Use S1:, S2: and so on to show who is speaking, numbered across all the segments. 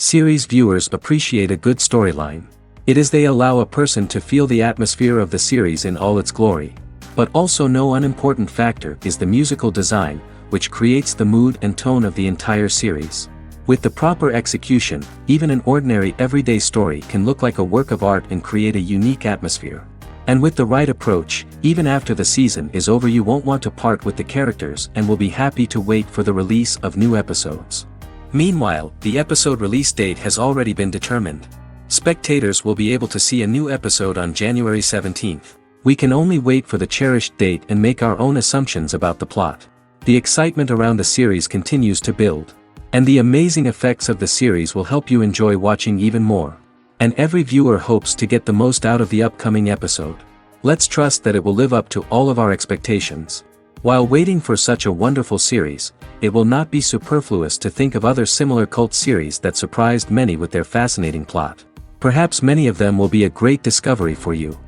S1: Series viewers appreciate a good storyline. It is they allow a person to feel the atmosphere of the series in all its glory. But also no unimportant factor is the musical design, which creates the mood and tone of the entire series. With the proper execution, even an ordinary everyday story can look like a work of art and create a unique atmosphere. And with the right approach, even after the season is over you won't want to part with the characters and will be happy to wait for the release of new episodes. Meanwhile, the episode release date has already been determined. Spectators will be able to see a new episode on January 17th. We can only wait for the cherished date and make our own assumptions about the plot. The excitement around the series continues to build. And the amazing effects of the series will help you enjoy watching even more. And every viewer hopes to get the most out of the upcoming episode. Let's trust that it will live up to all of our expectations. While waiting for such a wonderful series, it will not be superfluous to think of other similar cult series that surprised many with their fascinating plot. Perhaps many of them will be a great discovery for you.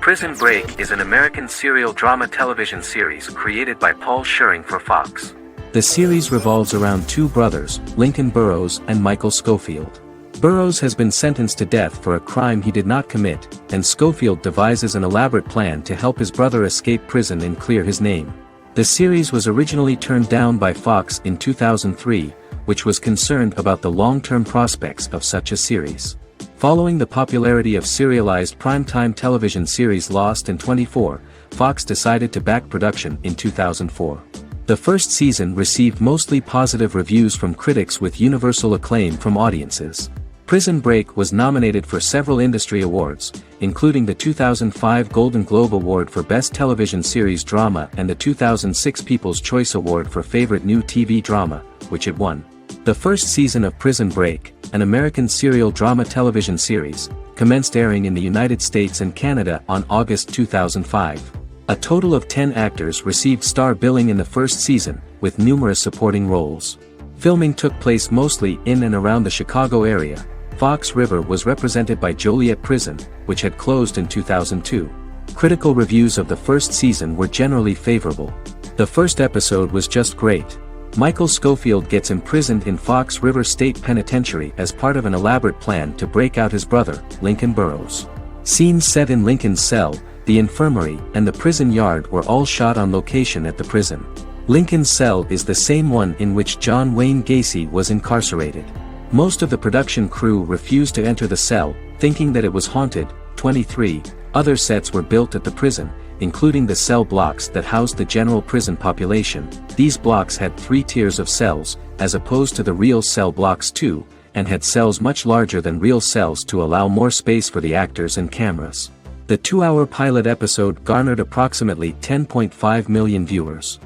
S1: Prison Break is an American serial drama television series created by Paul Schering for Fox. The series revolves around two brothers, Lincoln Burrows and Michael Scofield. Burrows has been sentenced to death for a crime he did not commit, and Scofield devises an elaborate plan to help his brother escape prison and clear his name. The series was originally turned down by Fox in 2003, which was concerned about the long-term prospects of such a series. Following the popularity of serialized primetime television series Lost and 24, Fox decided to back production in 2004. The first season received mostly positive reviews from critics with universal acclaim from audiences. Prison Break was nominated for several industry awards, including the 2005 Golden Globe Award for Best Television Series Drama and the 2006 People's Choice Award for Favorite New TV Drama, which it won. The first season of Prison Break, an American serial drama television series, commenced airing in the United States and Canada on August 2005. A total of 10 actors received star billing in the first season, with numerous supporting roles. Filming took place mostly in and around the Chicago area. Fox River was represented by Joliet Prison, which had closed in 2002. Critical reviews of the first season were generally favorable. The first episode was just great. Michael Scofield gets imprisoned in Fox River State Penitentiary as part of an elaborate plan to break out his brother, Lincoln Burrows. Scenes set in Lincoln's cell, the infirmary, and the prison yard were all shot on location at the prison. Lincoln's cell is the same one in which John Wayne Gacy was incarcerated. Most of the production crew refused to enter the cell, thinking that it was haunted. 23 other sets were built at the prison, including the cell blocks that housed the general prison population. These blocks had 3 tiers of cells, as opposed to the real cell blocks 2, and had cells much larger than real cells to allow more space for the actors and cameras. The 2-hour pilot episode garnered approximately 10.5 million viewers.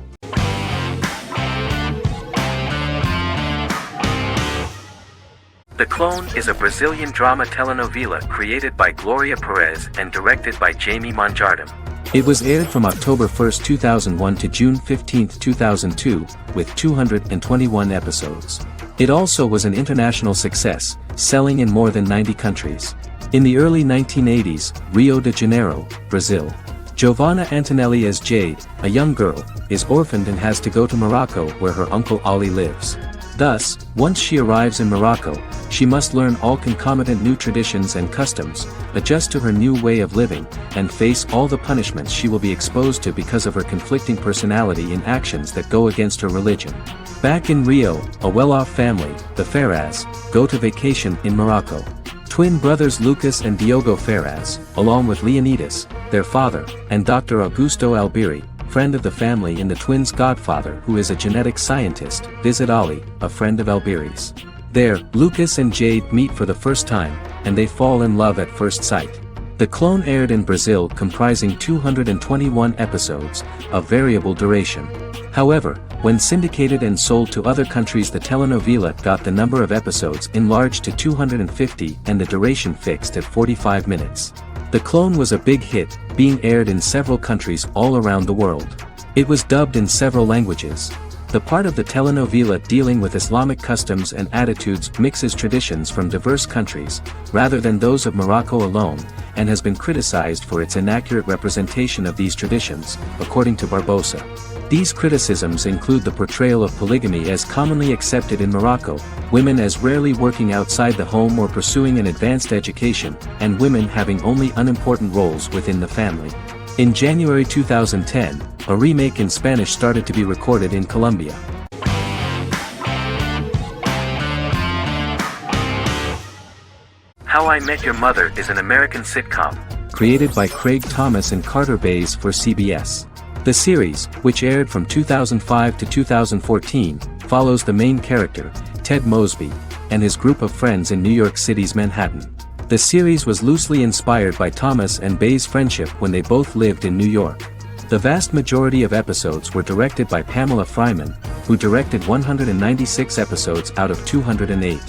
S1: The Clone is a Brazilian drama telenovela created by Gloria Perez and directed by Jamie Monjardim. It was aired from October 1, 2001 to June 15, 2002, with 221 episodes. It also was an international success, selling in more than 90 countries. In the early 1980s, Rio de Janeiro, Brazil. Giovanna Antonelli as Jade, a young girl, is orphaned and has to go to Morocco where her uncle Ali lives. Thus, once she arrives in Morocco, she must learn all concomitant new traditions and customs, adjust to her new way of living, and face all the punishments she will be exposed to because of her conflicting personality in actions that go against her religion. Back in Rio, a well-off family, the Ferraz, go to vacation in Morocco. Twin brothers Lucas and Diogo Ferraz, along with Leonidas, their father, and Dr. Augusto Albiri, friend of the family and the twins' godfather who is a genetic scientist, visit Ali, a friend of Albiri's. There, Lucas and Jade meet for the first time, and they fall in love at first sight. The Clone aired in Brazil comprising 221 episodes, of variable duration. However, when syndicated and sold to other countries the telenovela got the number of episodes enlarged to 250 and the duration fixed at 45 minutes. The Clone was a big hit, being aired in several countries all around the world. It was dubbed in several languages. The part of the telenovela dealing with Islamic customs and attitudes mixes traditions from diverse countries, rather than those of Morocco alone, and has been criticized for its inaccurate representation of these traditions, according to Barbosa. These criticisms include the portrayal of polygamy as commonly accepted in Morocco, women as rarely working outside the home or pursuing an advanced education, and women having only unimportant roles within the family. In January 2010, a remake in Spanish started to be recorded in Colombia. How I Met Your Mother is an American sitcom, created by Craig Thomas and Carter Bays for CBS. The series, which aired from 2005 to 2014, follows the main character, Ted Mosby, and his group of friends in New York City's Manhattan. The series was loosely inspired by Thomas and Bays' friendship when they both lived in New York. The vast majority of episodes were directed by Pamela Fryman, who directed 196 episodes out of 208.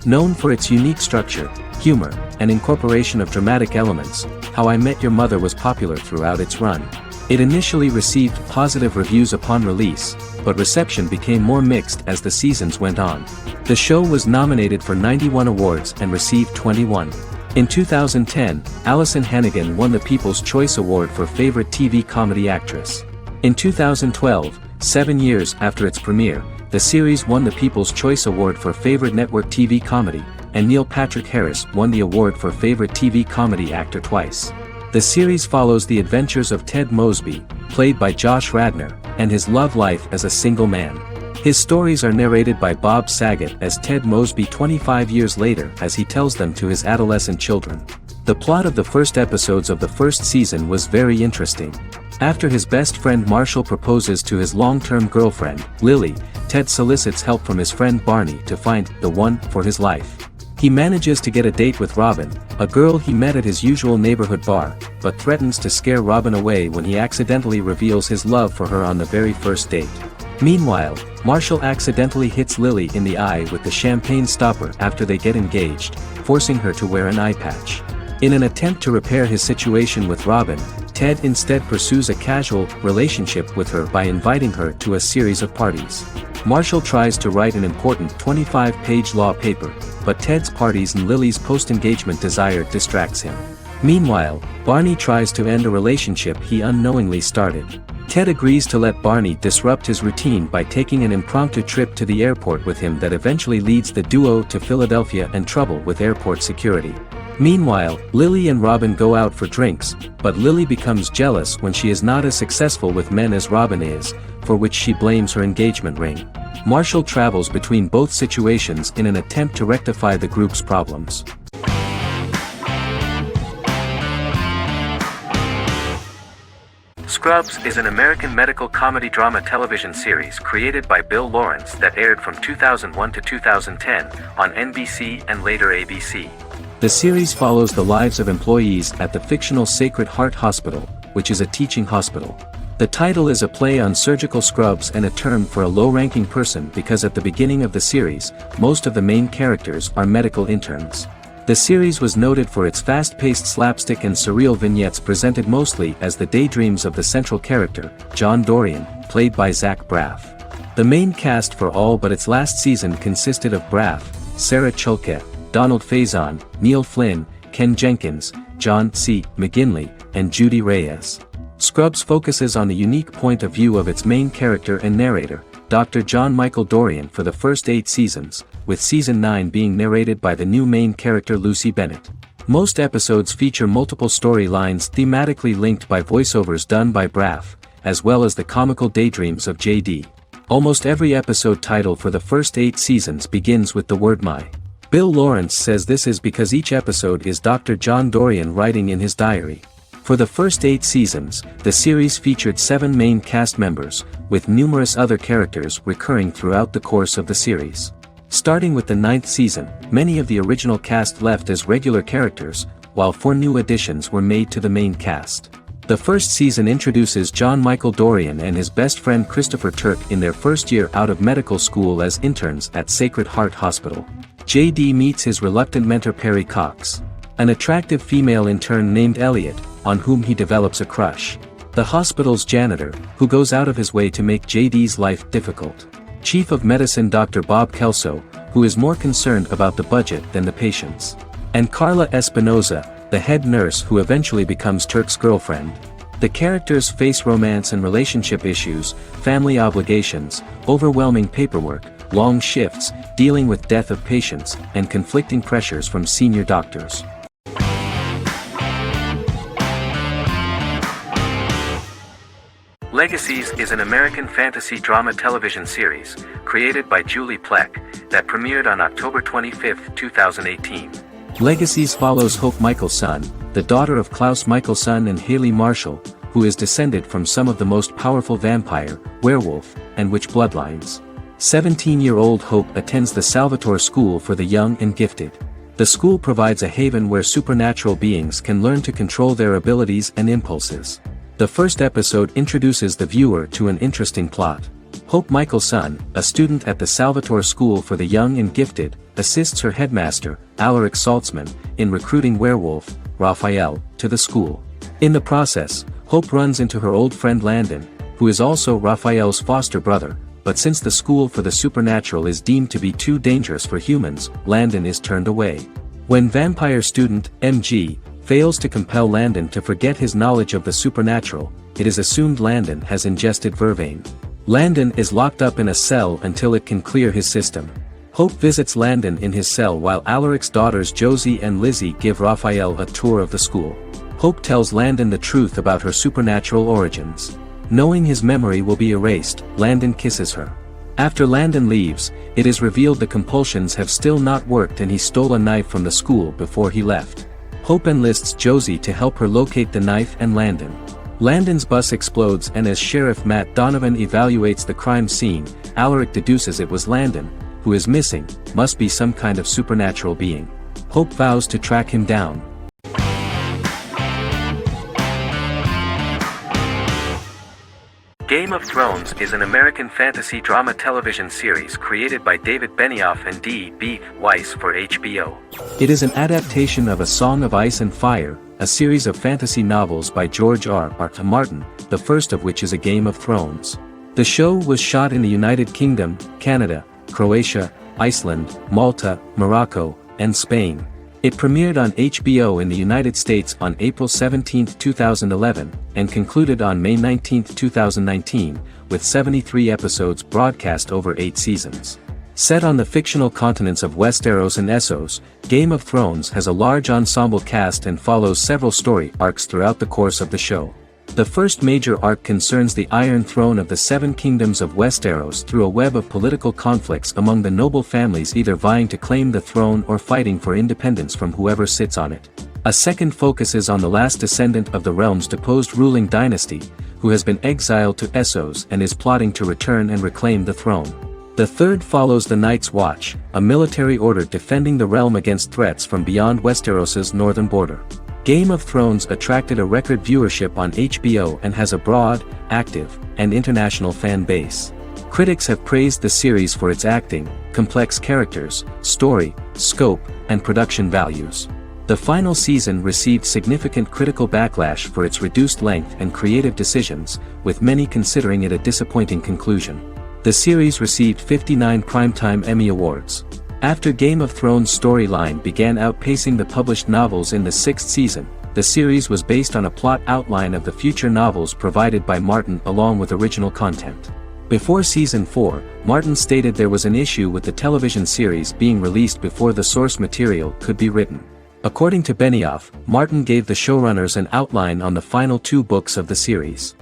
S1: Known for its unique structure, humor, and incorporation of dramatic elements, How I Met Your Mother was popular throughout its run. It initially received positive reviews upon release, but reception became more mixed as the seasons went on. The show was nominated for 91 awards and received 21. In 2010, Alyson Hannigan won the People's Choice Award for Favorite TV Comedy Actress. In 2012, 7 years after its premiere, the series won the People's Choice Award for Favorite Network TV Comedy, and Neil Patrick Harris won the award for Favorite TV Comedy Actor twice. The series follows the adventures of Ted Mosby, played by Josh Radnor, and his love life as a single man. His stories are narrated by Bob Saget as Ted Mosby 25 years later as he tells them to his adolescent children. The plot of the first episodes of the first season was very interesting. After his best friend Marshall proposes to his long-term girlfriend, Lily, Ted solicits help from his friend Barney to find the one for his life. He manages to get a date with Robin, a girl he met at his usual neighborhood bar, but threatens to scare Robin away when he accidentally reveals his love for her on the very first date. Meanwhile, Marshall accidentally hits Lily in the eye with the champagne stopper after they get engaged, forcing her to wear an eye patch. In an attempt to repair his situation with Robin, Ted instead pursues a casual relationship with her by inviting her to a series of parties. Marshall tries to write an important 25-page law paper, but Ted's parties and Lily's post-engagement desire distracts him. Meanwhile, Barney tries to end a relationship he unknowingly started. Ted agrees to let Barney disrupt his routine by taking an impromptu trip to the airport with him that eventually leads the duo to Philadelphia and trouble with airport security. Meanwhile, Lily and Robin go out for drinks, but Lily becomes jealous when she is not as successful with men as Robin is, for which she blames her engagement ring. Marshall travels between both situations in an attempt to rectify the group's problems. Scrubs is an American medical comedy drama television series created by Bill Lawrence that aired from 2001 to 2010 on NBC and later ABC. The series follows the lives of employees at the fictional Sacred Heart Hospital, which is a teaching hospital. The title is a play on surgical scrubs and a term for a low-ranking person because at the beginning of the series, most of the main characters are medical interns. The series was noted for its fast-paced slapstick and surreal vignettes presented mostly as the daydreams of the central character, John Dorian, played by Zach Braff. The main cast for all but its last season consisted of Braff, Sarah Chalke, Donald Faison, Neil Flynn, Ken Jenkins, John C. McGinley, and Judy Reyes. Scrubs focuses on the unique point of view of its main character and narrator, Dr. John Michael Dorian for the first 8 seasons, with season 9 being narrated by the new main character Lucy Bennett. Most episodes feature multiple storylines thematically linked by voiceovers done by Braff, as well as the comical daydreams of JD. Almost every episode title for the first 8 seasons begins with the word my. Bill Lawrence says this is because each episode is Dr. John Dorian writing in his diary. For the first 8 seasons, the series featured 7 main cast members, with numerous other characters recurring throughout the course of the series. Starting with the 9th season, many of the original cast left as regular characters, while 4 new additions were made to the main cast. The first season introduces John Michael Dorian and his best friend Christopher Turk in their first year out of medical school as interns at Sacred Heart Hospital. JD meets his reluctant mentor Perry Cox, an attractive female intern named Elliot, on whom he develops a crush. The hospital's janitor, who goes out of his way to make JD's life difficult. Chief of Medicine Dr. Bob Kelso, who is more concerned about the budget than the patients. And Carla Espinoza, the head nurse who eventually becomes Turk's girlfriend. The characters face romance and relationship issues, family obligations, overwhelming paperwork, long shifts, dealing with death of patients, and conflicting pressures from senior doctors. Legacies is an American fantasy drama television series, created by Julie Plec, that premiered on October 25, 2018. Legacies follows Hope Michelson, the daughter of Klaus Michelson and Haley Marshall, who is descended from some of the most powerful vampire, werewolf, and witch bloodlines. 17-year-old Hope attends the Salvatore School for the Young and Gifted. The school provides a haven where supernatural beings can learn to control their abilities and impulses. The first episode introduces the viewer to an interesting plot. Hope Michelson, a student at the Salvatore School for the Young and Gifted, assists her headmaster, Alaric Saltzman, in recruiting werewolf, Raphael, to the school. In the process, Hope runs into her old friend Landon, who is also Raphael's foster brother, but since the school for the supernatural is deemed to be too dangerous for humans, Landon is turned away. When vampire student, MG, fails to compel Landon to forget his knowledge of the supernatural, it is assumed Landon has ingested vervain. Landon is locked up in a cell until it can clear his system. Hope visits Landon in his cell while Alaric's daughters Josie and Lizzie give Raphael a tour of the school. Hope tells Landon the truth about her supernatural origins. Knowing his memory will be erased, Landon kisses her. After Landon leaves, it is revealed the compulsions have still not worked and he stole a knife from the school before he left. Hope enlists Josie to help her locate the knife and Landon. Landon's bus explodes and as Sheriff Matt Donovan evaluates the crime scene, Alaric deduces it was Landon, who is missing, must be some kind of supernatural being. Hope vows to track him down. Game of Thrones is an American fantasy drama television series created by David Benioff and D.B. Weiss for HBO. It is an adaptation of A Song of Ice and Fire, a series of fantasy novels by George R.R. Martin, the first of which is A Game of Thrones. The show was shot in the United Kingdom, Canada, Croatia, Iceland, Malta, Morocco, and Spain. It premiered on HBO in the United States on April 17, 2011, and concluded on May 19, 2019, with 73 episodes broadcast over 8 seasons. Set on the fictional continents of Westeros and Essos, Game of Thrones has a large ensemble cast and follows several story arcs throughout the course of the show. The first major arc concerns the Iron Throne of the Seven Kingdoms of Westeros through a web of political conflicts among the noble families either vying to claim the throne or fighting for independence from whoever sits on it. A second focuses on the last descendant of the realm's deposed ruling dynasty, who has been exiled to Essos and is plotting to return and reclaim the throne. The third follows the Night's Watch, a military order defending the realm against threats from beyond Westeros's northern border. Game of Thrones attracted a record viewership on HBO and has a broad, active, and international fan base. Critics have praised the series for its acting, complex characters, story, scope, and production values. The final season received significant critical backlash for its reduced length and creative decisions, with many considering it a disappointing conclusion. The series received 59 Primetime Emmy Awards. After Game of Thrones' storyline began outpacing the published novels in the 6th season, the series was based on a plot outline of the future novels provided by Martin along with original content. Before Season 4, Martin stated there was an issue with the television series being released before the source material could be written. According to Benioff, Martin gave the showrunners an outline on the final 2 books of the series.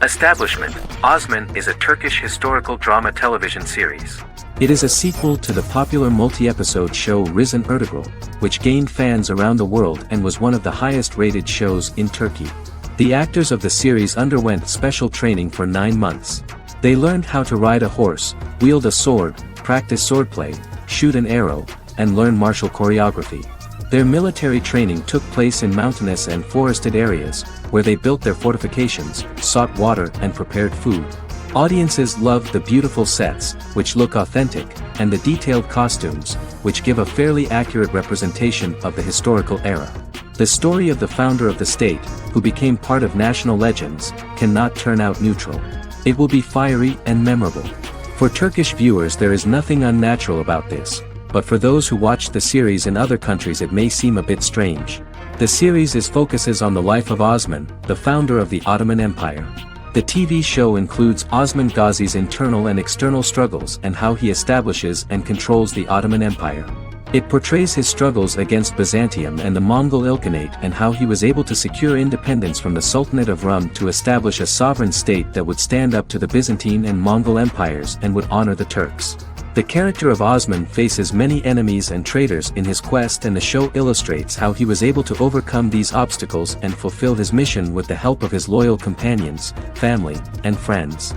S1: Establishment, Osman is a Turkish historical drama television series. It is a sequel to the popular multi-episode show Risen Ertugrul, which gained fans around the world and was one of the highest-rated shows in Turkey. The actors of the series underwent special training for 9 months. They learned how to ride a horse, wield a sword, practice swordplay, shoot an arrow, and learn martial choreography. Their military training took place in mountainous and forested areas, where they built their fortifications, sought water and prepared food. Audiences loved the beautiful sets, which look authentic, and the detailed costumes, which give a fairly accurate representation of the historical era. The story of the founder of the state, who became part of national legends, cannot turn out neutral. It will be fiery and memorable. For Turkish viewers there is nothing unnatural about this. but for those who watched the series in other countries it may seem a bit strange. The series focuses on the life of Osman, the founder of the Ottoman Empire. The TV show includes Osman Ghazi's internal and external struggles and how he establishes and controls the Ottoman Empire. It portrays his struggles against Byzantium and the Mongol Ilkhanate and how he was able to secure independence from the Sultanate of Rum to establish a sovereign state that would stand up to the Byzantine and Mongol empires and would honor the Turks. The character of Osman faces many enemies and traitors in his quest, and the show illustrates how he was able to overcome these obstacles and fulfill his mission with the help of his loyal companions, family, and friends.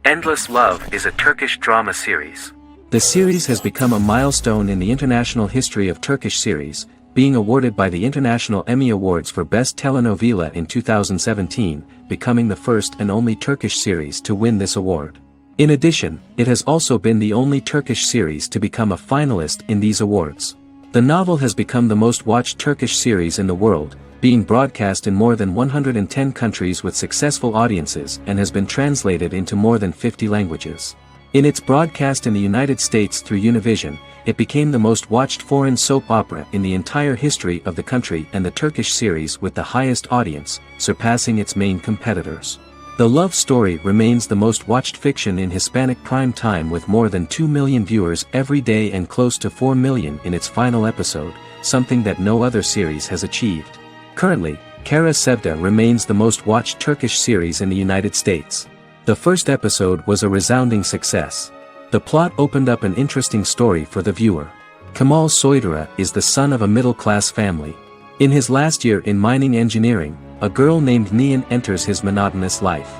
S1: Endless Love is a Turkish drama series. The series has become a milestone in the international history of Turkish series, being awarded by the International Emmy Awards for Best Telenovela in 2017, becoming the first and only Turkish series to win this award. In addition, it has also been the only Turkish series to become a finalist in these awards. The novel has become the most watched Turkish series in the world, being broadcast in more than 110 countries with successful audiences and has been translated into more than 50 languages. In its broadcast in the United States through Univision, it became the most watched foreign soap opera in the entire history of the country and the Turkish series with the highest audience, surpassing its main competitors. The love story remains the most watched fiction in Hispanic prime time with more than 2 million viewers every day and close to 4 million in its final episode, something that no other series has achieved. Currently, Kara Sevda remains the most watched Turkish series in the United States. The first episode was a resounding success. The plot opened up an interesting story for the viewer. Kemal Soydura is the son of a middle-class family. In his last year in mining engineering, a girl named Nihan enters his monotonous life.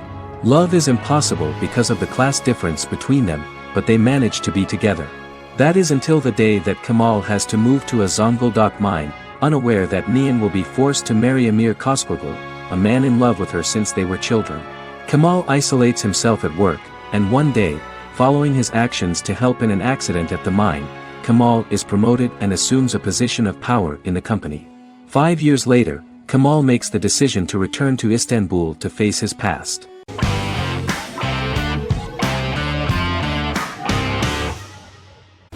S1: Love is impossible because of the class difference between them, but they manage to be together. That is until the day that Kemal has to move to a Zonguldak mine, unaware that Nihan will be forced to marry Amir Koskoglu, a man in love with her since they were children. Kemal isolates himself at work, and one day, following his actions to help in an accident at the mine, Kemal is promoted and assumes a position of power in the company. 5 years later, Kemal makes the decision to return to Istanbul to face his past.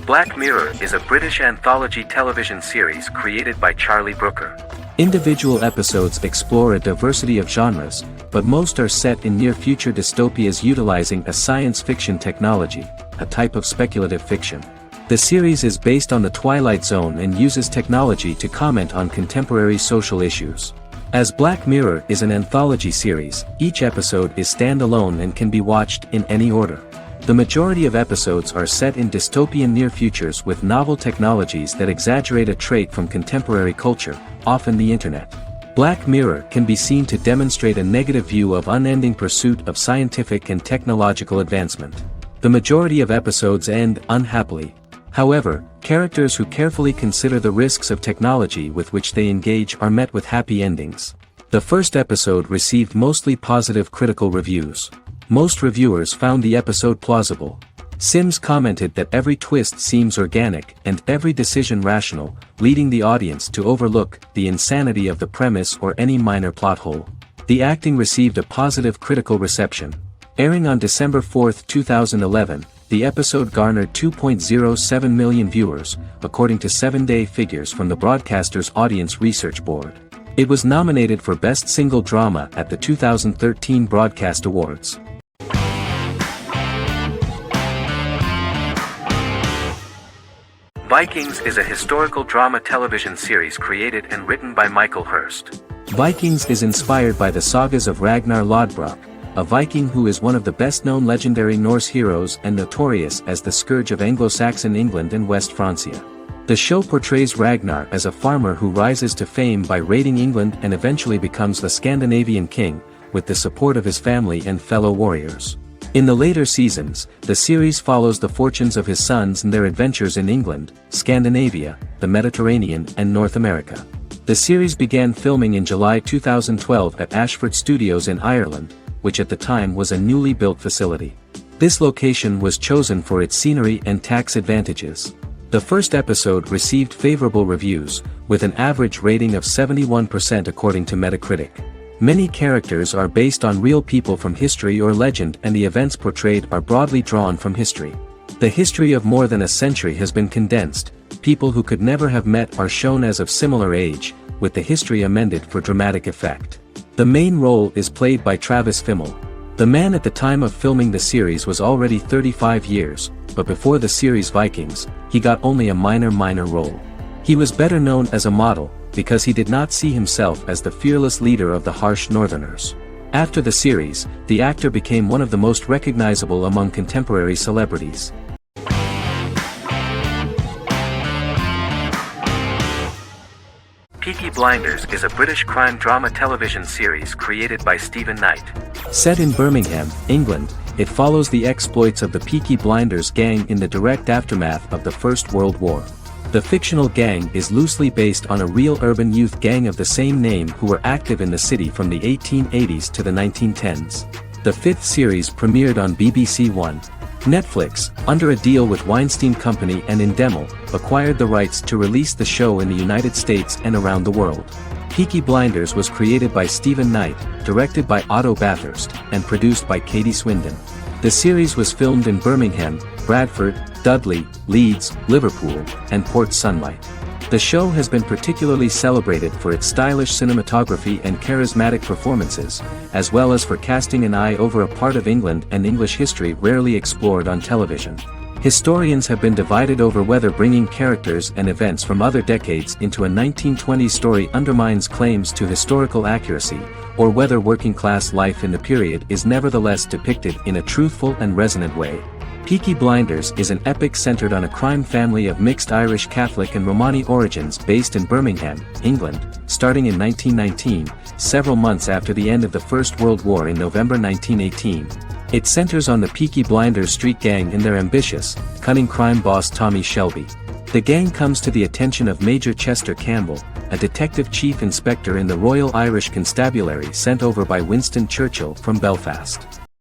S1: Black Mirror is a British anthology television series created by Charlie Brooker. Individual episodes explore a diversity of genres, but most are set in near-future dystopias utilizing a science fiction technology, a type of speculative fiction. The series is based on the Twilight Zone and uses technology to comment on contemporary social issues. As Black Mirror is an anthology series, each episode is standalone and can be watched in any order. The majority of episodes are set in dystopian near futures with novel technologies that exaggerate a trait from contemporary culture, often the internet. Black Mirror can be seen to demonstrate a negative view of unending pursuit of scientific and technological advancement. The majority of episodes end unhappily. However, characters who carefully consider the risks of technology with which they engage are met with happy endings. The first episode received mostly positive critical reviews. Most reviewers found the episode plausible. Sims commented that every twist seems organic and every decision rational, leading the audience to overlook the insanity of the premise or any minor plot hole. The acting received a positive critical reception. Airing on December 4, 2011, the episode garnered 2.07 million viewers, according to 7-day figures from the broadcaster's Audience Research Board. It was nominated for Best Single Drama at the 2013 Broadcast Awards. Vikings is a historical drama television series created and written by Michael Hurst. Vikings is inspired by the sagas of Ragnar Lodbrok, a Viking who is one of the best-known legendary Norse heroes and notorious as the scourge of Anglo-Saxon England and West Francia. The show portrays Ragnar as a farmer who rises to fame by raiding England and eventually becomes the Scandinavian king, with the support of his family and fellow warriors. In the later seasons, the series follows the fortunes of his sons and their adventures in England, Scandinavia, the Mediterranean and North America. The series began filming in July 2012 at Ashford Studios in Ireland, which at the time was a newly built facility. This location was chosen for its scenery and tax advantages. The first episode received favorable reviews, with an average rating of 71% according to Metacritic. Many characters are based on real people from history or legend, and the events portrayed are broadly drawn from history. The history of more than a century has been condensed. People who could never have met are shown as of similar age, with the history amended for dramatic effect. The main role is played by Travis Fimmel. The man at the time of filming the series was already 35 years, but before the series Vikings, he got only a minor role. He was better known as a model, because he did not see himself as the fearless leader of the harsh Northerners. After the series, the actor became one of the most recognizable among contemporary celebrities. Peaky Blinders is a British crime drama television series created by Stephen Knight. Set in Birmingham, England, it follows the exploits of the Peaky Blinders gang in the direct aftermath of the First World War. The fictional gang is loosely based on a real urban youth gang of the same name who were active in the city from the 1880s to the 1910s. The fifth series premiered on BBC One. Netflix, under a deal with Weinstein Company and Endemol, acquired the rights to release the show in the United States and around the world. Peaky Blinders was created by Stephen Knight, directed by Otto Bathurst, and produced by Katie Swindon. The series was filmed in Birmingham, Bradford, Dudley, Leeds, Liverpool, and Port Sunlight. The show has been particularly celebrated for its stylish cinematography and charismatic performances, as well as for casting an eye over a part of England and English history rarely explored on television. Historians have been divided over whether bringing characters and events from other decades into a 1920s story undermines claims to historical accuracy, or whether working-class life in the period is nevertheless depicted in a truthful and resonant way. Peaky Blinders is an epic centered on a crime family of mixed Irish Catholic and Romani origins based in Birmingham, England, starting in 1919, several months after the end of the First World War in November 1918. It centers on the Peaky Blinders street gang and their ambitious, cunning crime boss Tommy Shelby. The gang comes to the attention of Major Chester Campbell, a detective chief inspector in the Royal Irish Constabulary sent over by Winston Churchill from Belfast.